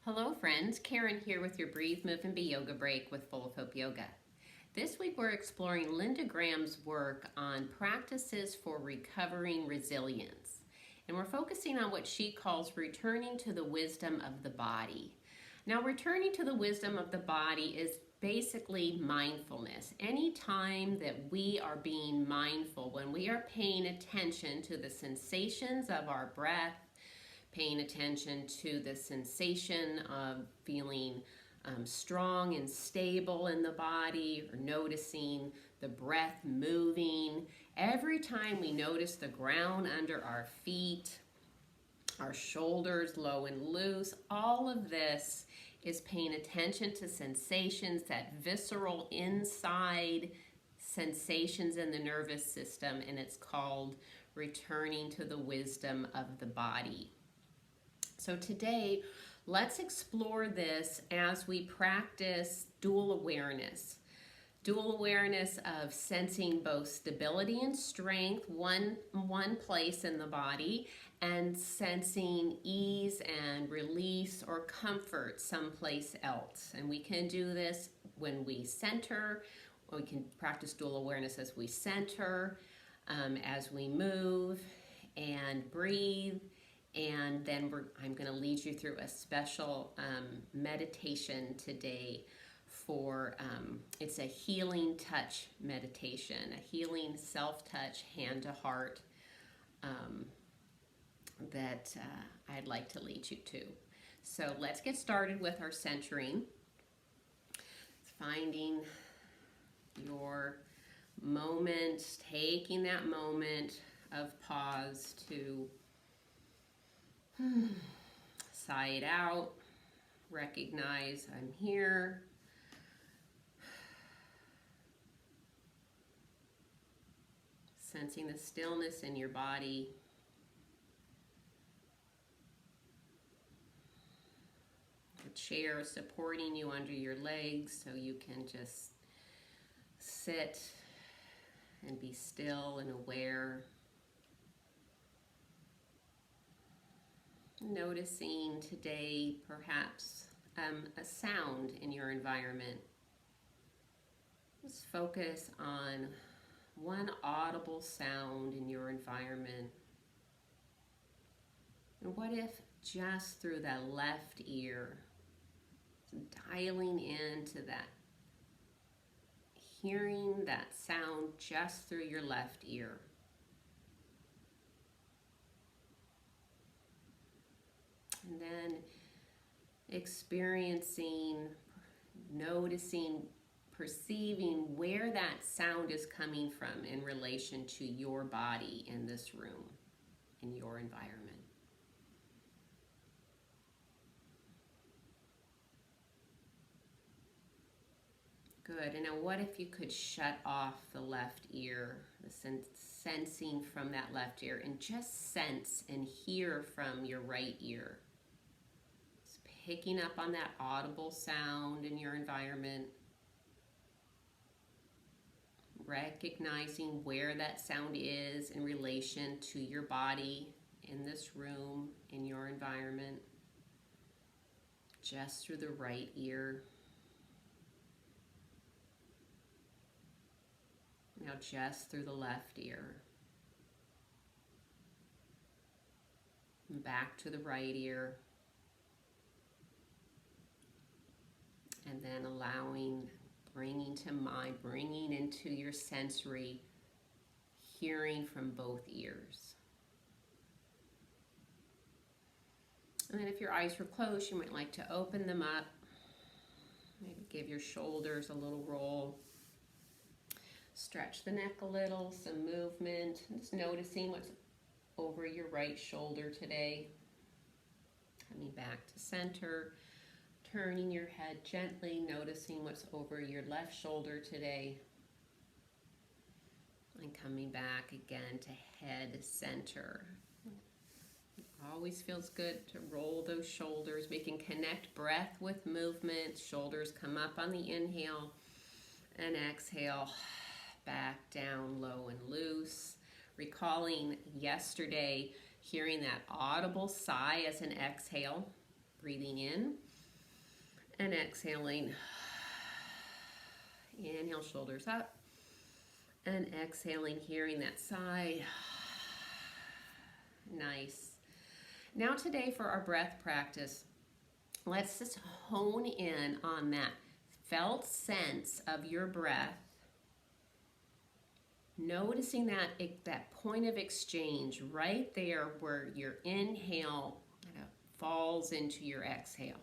Hello friends, Karen here with your Breathe, Move, and Be Yoga Break with Full of Hope Yoga. This week we're exploring Linda Graham's work on practices for recovering resilience. And we're focusing on what she calls returning to the wisdom of the body. Now, returning to the wisdom of the body is basically mindfulness. Anytime that we are being mindful, when we are paying attention to the sensations of our breath, paying attention to the sensation of feeling strong and stable in the body, or noticing the breath moving. Every time we notice the ground under our feet, our shoulders low and loose, all of this is paying attention to sensations, that visceral inside sensations in the nervous system, and it's called returning to the wisdom of the body. So today, let's explore this as we practice dual awareness. Dual awareness of sensing both stability and strength, one place in the body, and sensing ease and release or comfort someplace else. And we can do this when we center, or we can practice dual awareness as we center, as we move and breathe. And then I'm going to lead you through a special meditation today for, it's a healing touch meditation, a healing self-touch, hand to heart, that I'd like to lead you to. So let's get started with our centering. Finding your moment, taking that moment of pause to sigh it out, recognize I'm here. Sensing the stillness in your body. The chair is supporting you under your legs, so you can just sit and be still and aware. Noticing today perhaps a sound in your environment. Just focus on one audible sound in your environment. And what if just through that left ear, dialing into that, hearing that sound just through your left ear. And then experiencing, noticing, perceiving where that sound is coming from in relation to your body in this room, in your environment. Good. And now what if you could shut off the left ear, the sensing from that left ear, and just sense and hear from your right ear? Picking up on that audible sound in your environment, recognizing where that sound is in relation to your body in this room, in your environment, just through the right ear. Now just through the left ear. And back to the right ear. And then allowing, bringing to mind, bringing into your sensory, hearing from both ears. And then if your eyes were closed, you might like to open them up. Maybe give your shoulders a little roll. Stretch the neck a little, some movement. Just noticing what's over your right shoulder today. Coming back to center. Turning your head gently, noticing what's over your left shoulder today. And coming back again to head center. It always feels good to roll those shoulders. We can connect breath with movement. Shoulders come up on the inhale and exhale. Back down low and loose. Recalling yesterday, hearing that audible sigh as an exhale. Breathing in. And exhaling. Inhale, shoulders up. And exhaling, hearing that sigh. Nice. Now today for our breath practice, let's just hone in on that felt sense of your breath. Noticing that point of exchange right there where your inhale falls into your exhale.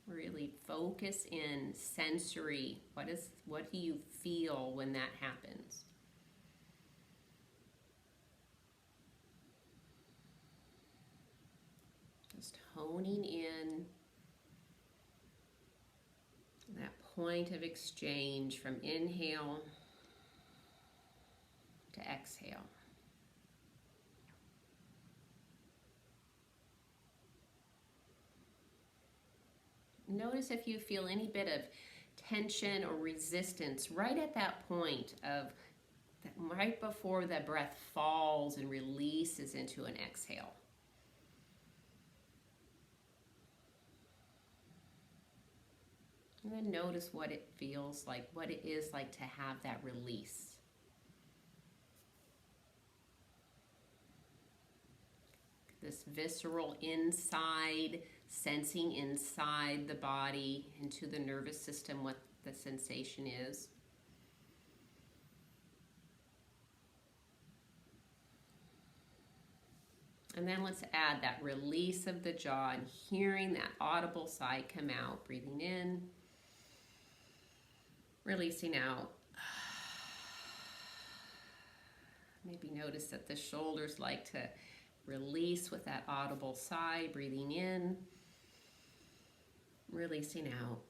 Really focus in sensory. What do you feel when that happens? Just honing in that point of exchange from inhale to exhale. Notice if you feel any bit of tension or resistance right at that point of right before the breath falls and releases into an exhale. And then notice what it feels like, what it is like to have that release. This visceral inside, sensing inside the body, into the nervous system, what the sensation is. And then let's add that release of the jaw and hearing that audible sigh come out. Breathing in, releasing out. Maybe notice that the shoulders like to release with that audible sigh. Breathing in, releasing out.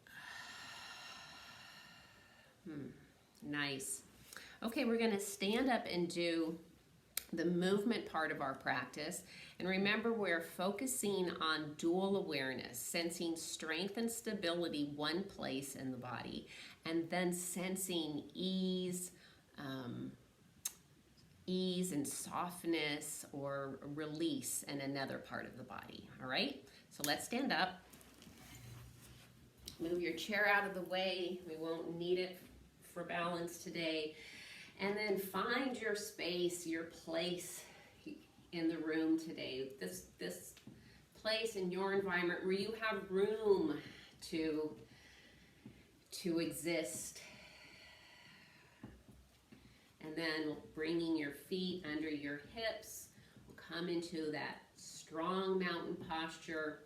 Nice. Okay, we're going to stand up and do the movement part of our practice. And remember, we're focusing on dual awareness, sensing strength and stability one place in the body, and then sensing ease and softness or release in another part of the body. All right, so let's stand up. Move your chair out of the way. We won't need it for balance today. And then find your space, your place in the room today. This place in your environment where you have room to exist. And then bringing your feet under your hips, we'll come into that strong mountain posture.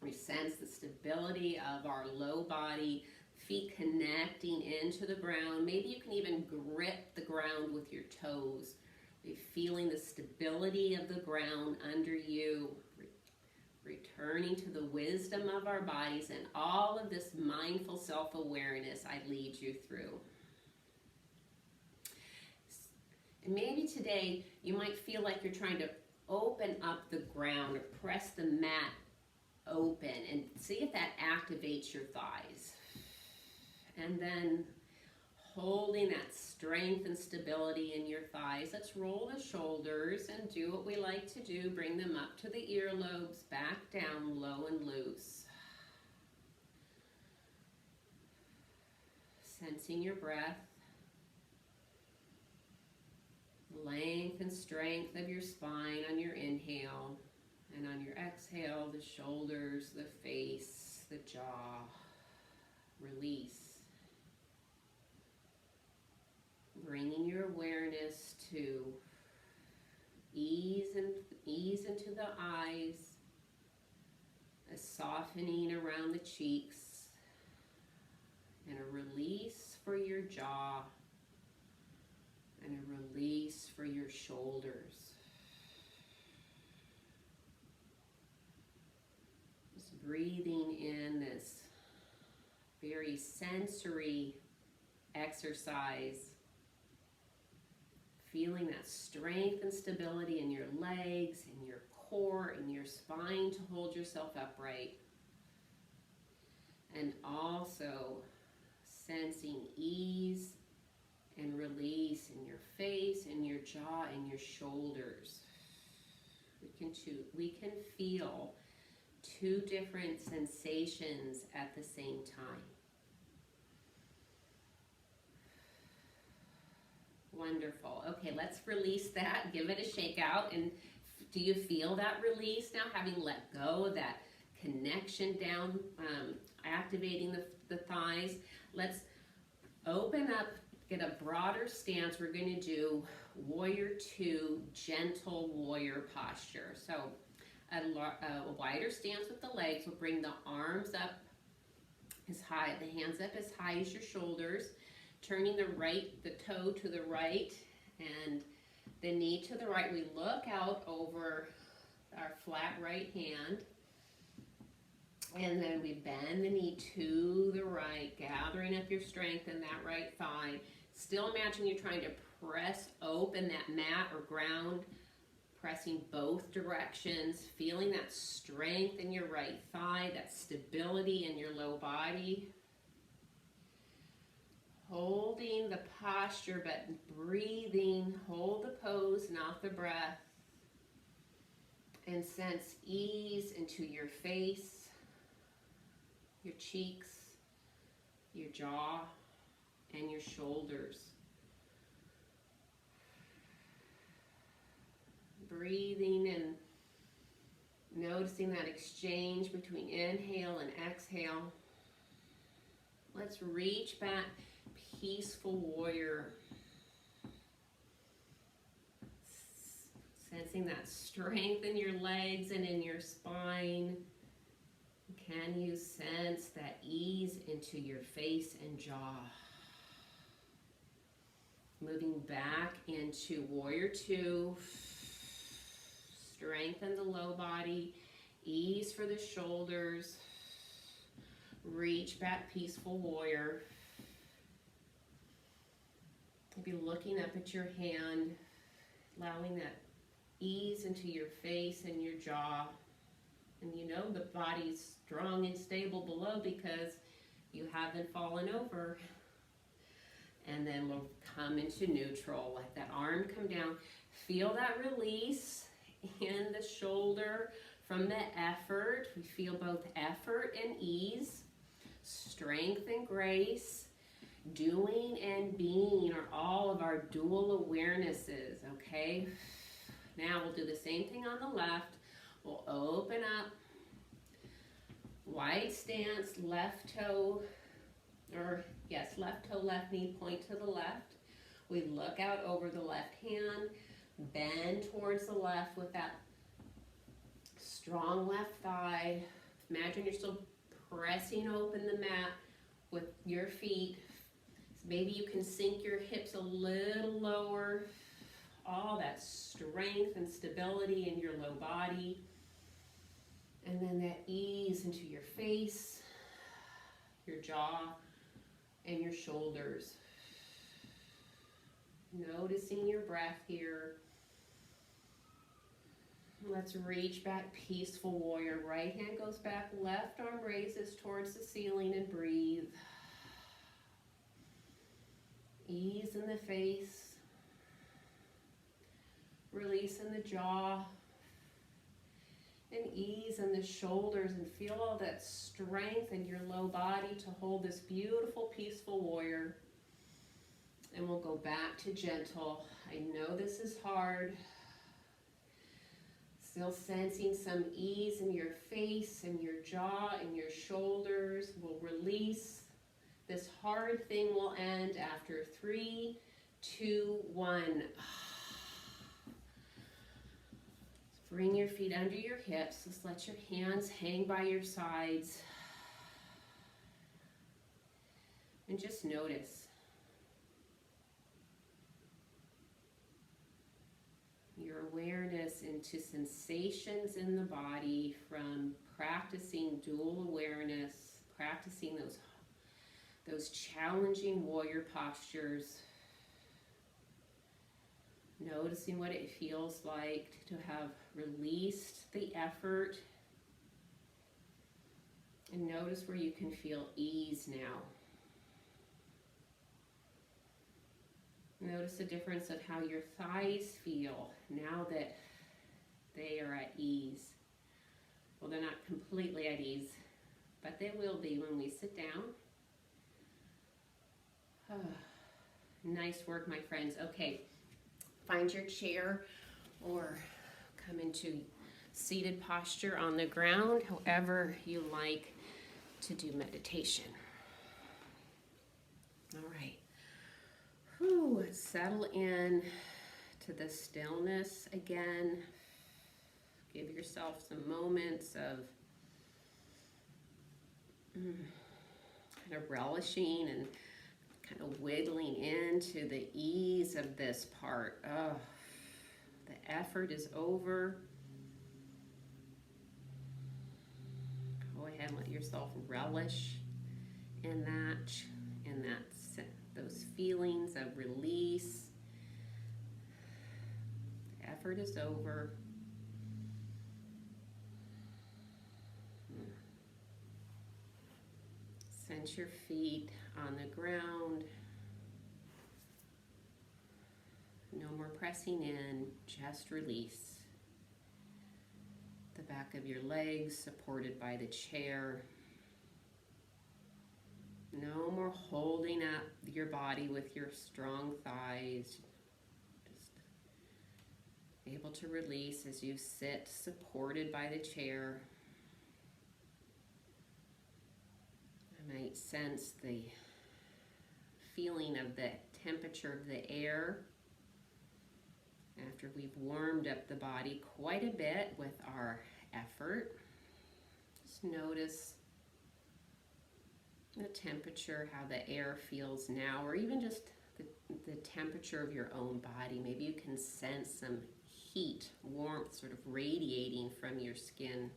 We sense the stability of our low body, feet connecting into the ground. Maybe you can even grip the ground with your toes. You're feeling the stability of the ground under you, returning to the wisdom of our bodies and all of this mindful self-awareness I lead you through. And maybe today you might feel like you're trying to open up the ground or press the mat open and see if that activates your thighs. And then holding that strength and stability in your thighs, let's roll the shoulders and do what we like to do. Bring them up to the earlobes, back down, low and loose. Sensing your breath. Length and strength of your spine on your inhale. And on your exhale, the shoulders, the face, the jaw. Release. Bringing your awareness to ease into the eyes, a softening around the cheeks, and a release for your jaw, and a release for your shoulders. Just breathing in this very sensory exercise. Feeling that strength and stability in your legs, in your core, in your spine to hold yourself upright. And also sensing ease and release in your face, in your jaw, and your shoulders. We can feel two different sensations at the same time. Wonderful. Okay, let's release that. Give it a shake out. And do you feel that release now, having let go, that connection down, activating the thighs? Let's open up, get a broader stance. We're going to do warrior two, gentle warrior posture. So a wider stance with the legs. We'll bring the arms up as high, the hands up as high as your shoulders, turning the toe to the right and the knee to the right. We look out over our flat right hand, and then we bend the knee to the right, gathering up your strength in that right thigh. Still imagine you're trying to press open that mat or ground, pressing both directions, feeling that strength in your right thigh, that stability in your low body. Holding the posture, but breathing, hold the pose, not the breath. And sense ease into your face, your cheeks, your jaw, and your shoulders. Breathing and noticing that exchange between inhale and exhale. Let's reach back, peaceful warrior. Sensing that strength in your legs and in your spine. Can you sense that ease into your face and jaw? Moving back into warrior two. Strengthen the low body, ease for the shoulders, reach back, peaceful warrior. Maybe looking up at your hand, allowing that ease into your face and your jaw. And you know the body's strong and stable below because you haven't fallen over. And then we'll come into neutral, let that arm come down. Feel that release in the shoulder from the effort. We feel both effort and ease, strength and grace. Doing and being are all of our dual awarenesses, okay? Now we'll do the same thing on the left. We'll open up, wide stance, left toe, left toe, left knee, point to the left. We look out over the left hand, bend towards the left with that strong left thigh. Imagine you're still pressing open the mat with your feet. Maybe you can sink your hips a little lower. All that strength and stability in your low body. And then that ease into your face, your jaw, and your shoulders. Noticing your breath here. Let's reach back, peaceful warrior. Right hand goes back, left arm raises towards the ceiling and breathe. Ease in the face. Release in the jaw. And ease in the shoulders, and feel all that strength in your low body to hold this beautiful, peaceful warrior. And we'll go back to gentle. I know this is hard. Still sensing some ease in your face and your jaw and your shoulders. We'll release. This hard thing will end after 3, 2, 1. Bring your feet under your hips. Just let your hands hang by your sides. And just notice. Your awareness into sensations in the body from practicing dual awareness, practicing those challenging warrior postures. Noticing what it feels like to have released the effort. And notice where you can feel ease now. Notice the difference of how your thighs feel now that they are at ease. Well, they're not completely at ease, but they will be when we sit down. Nice work, my friends. Okay, find your chair or come into seated posture on the ground, however you like to do meditation. All right. Whew, settle in to the stillness again. Give yourself some moments of kind of relishing and kind of wiggling into the ease of this part. Oh, the effort is over. Go ahead and let yourself relish in those feelings of release. The effort is over. Sense your feet on the ground. No more pressing in, just release. The back of your legs supported by the chair. No more holding up your body with your strong thighs. Just able to release as you sit supported by the chair. I might sense the feeling of the temperature of the air after we've warmed up the body quite a bit with our effort. Just notice the temperature, how the air feels now, or even just the temperature of your own body. Maybe you can sense some heat, warmth sort of radiating from your skin.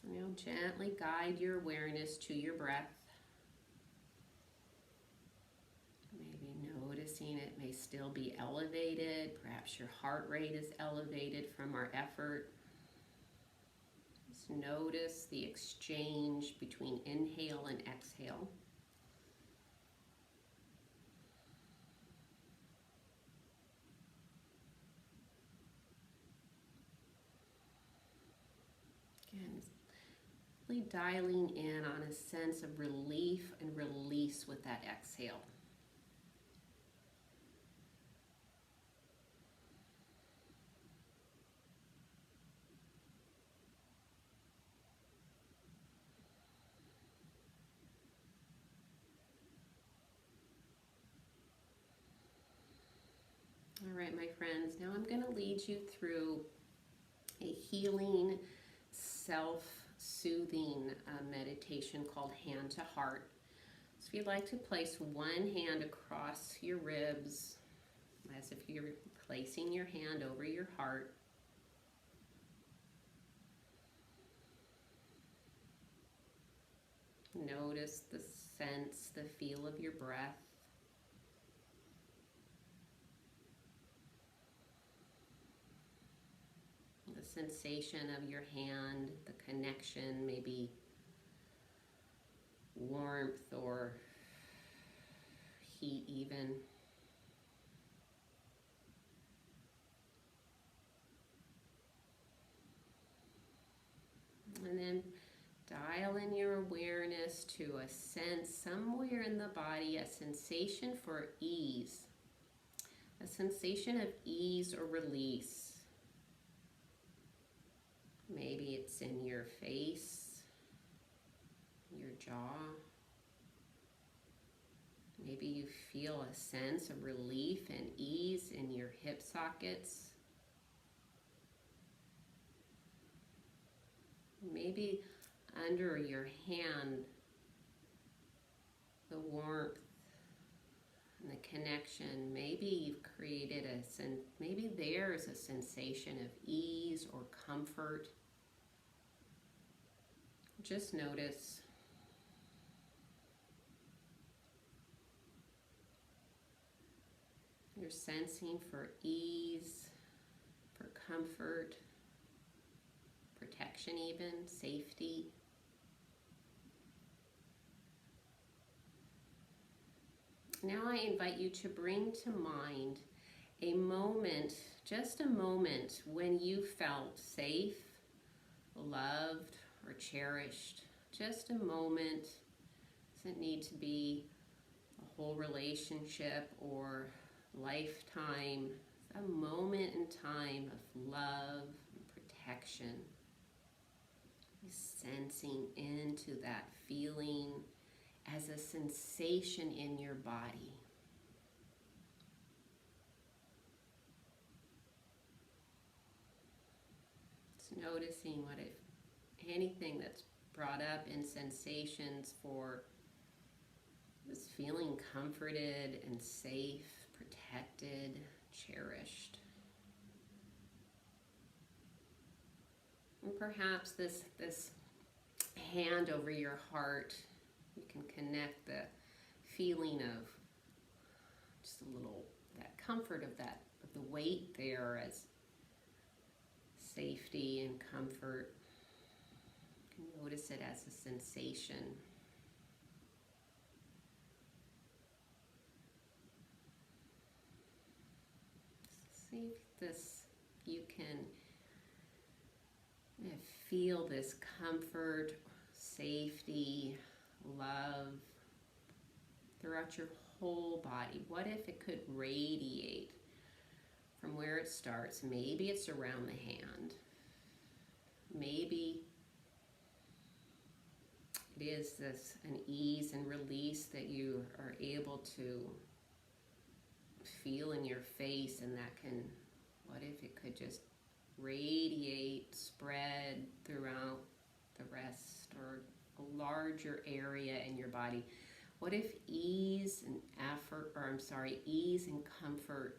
Now gently guide your awareness to your breath. Maybe noticing it may still be elevated. Perhaps your heart rate is elevated from our effort. Just notice the exchange between inhale and exhale. Again, really dialing in on a sense of relief and release with that exhale. All right, my friends, now I'm going to lead you through a healing, self-soothing meditation called Hand to Heart. So if you'd like to place one hand across your ribs, as if you're placing your hand over your heart. Notice the sense, the feel of your breath. The sensation of your hand, the connection, maybe warmth or heat even. And then dial in your awareness to a sense somewhere in the body, a sensation for ease, a sensation of ease or release. Maybe it's in your face, your jaw. Maybe you feel a sense of relief and ease in your hip sockets. Maybe under your hand, the warmth and the connection. Maybe you've created maybe there's a sensation of ease or comfort. Just notice. You're sensing for ease, for comfort, protection even, safety. Now I invite you to bring to mind a moment, just a moment when you felt safe, loved, or cherished. Just a moment. Doesn't need to be a whole relationship or lifetime. A moment in time of love and protection. Sensing into that feeling as a sensation in your body. Just noticing what if anything that's brought up in sensations for just feeling comforted and safe, protected, cherished. And perhaps this hand over your heart, you can connect the feeling of just a little, that comfort of the weight there as safety and comfort. You can notice it as a sensation. See if you can feel this comfort, safety, love throughout your whole body. What if it could radiate from where it starts? Maybe it's around the hand. Maybe it is an ease and release that you are able to feel in your face, and that can, what if it could just radiate, spread throughout the rest or a larger area in your body? What if ease and ease and comfort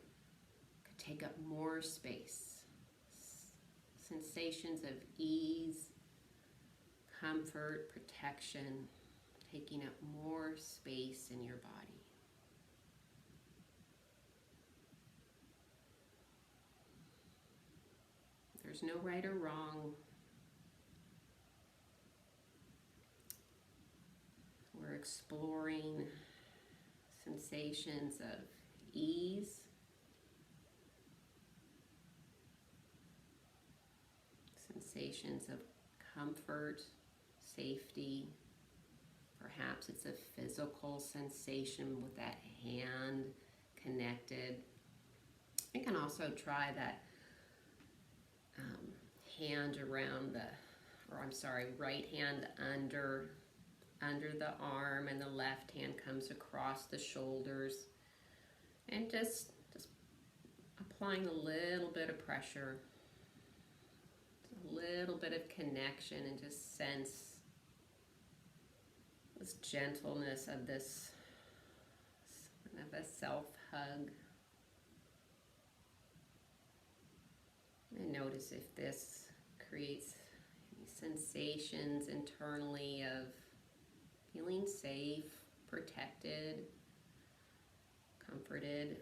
could take up more space? Sensations of ease, comfort, protection, taking up more space in your body. There's no right or wrong. We're exploring sensations of ease, sensations of comfort, safety. Perhaps it's a physical sensation with that hand connected. You can also try that hand around right hand under the arm, and the left hand comes across the shoulders, and just applying a little bit of pressure, a little bit of connection, and just sense this gentleness of this kind of a self-hug. And notice if this creates any sensations internally of feeling safe, protected, comforted.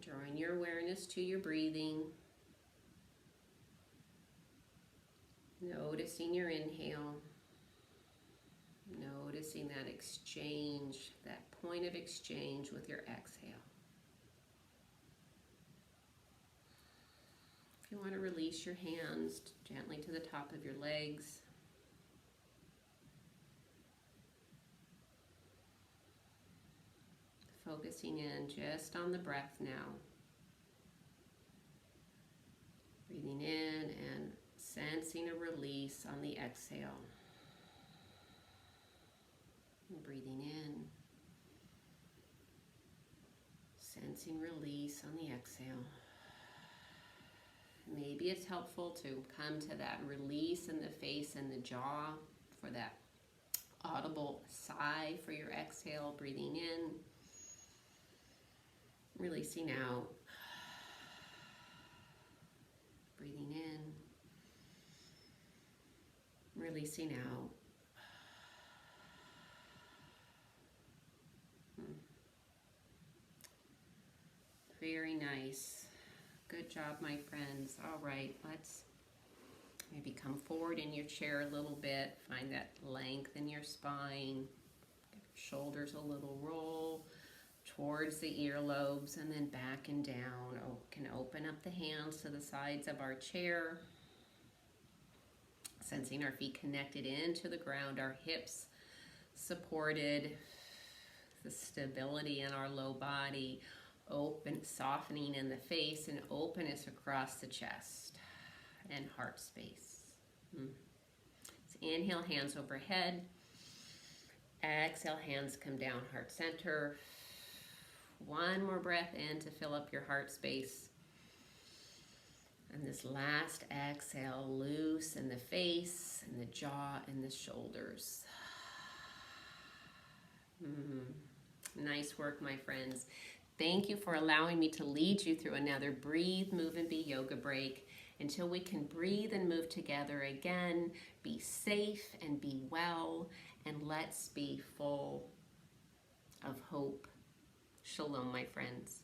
Drawing your awareness to your breathing. Noticing your inhale. Noticing that exchange, that point of exchange with your exhale. If you want to release your hands gently to the top of your legs. Focusing in just on the breath now. Breathing in and sensing a release on the exhale. And breathing in, sensing release on the exhale. Maybe it's helpful to come to that release in the face and the jaw for that audible sigh for your exhale. Breathing in, releasing out. Breathing in, releasing out. Very nice. Good job, my friends. All right, let's Maybe come forward in your chair a little bit. Find that length in your spine. Give your shoulders a little roll towards the earlobes and then back and down. Can open up the hands to the sides of our chair. Sensing our feet connected into the ground, our hips supported, the stability in our low body, open, softening in the face and openness across the chest and heart space. So inhale, hands overhead. Exhale, hands come down, heart center. One more breath in to fill up your heart space. And this last exhale, loosen the face and the jaw and the shoulders. Nice work, my friends. Thank you for allowing me to lead you through another Breathe, Move, and Be yoga break. Until we can breathe and move together again, be safe and be well, and let's be full of hope. Shalom, my friends.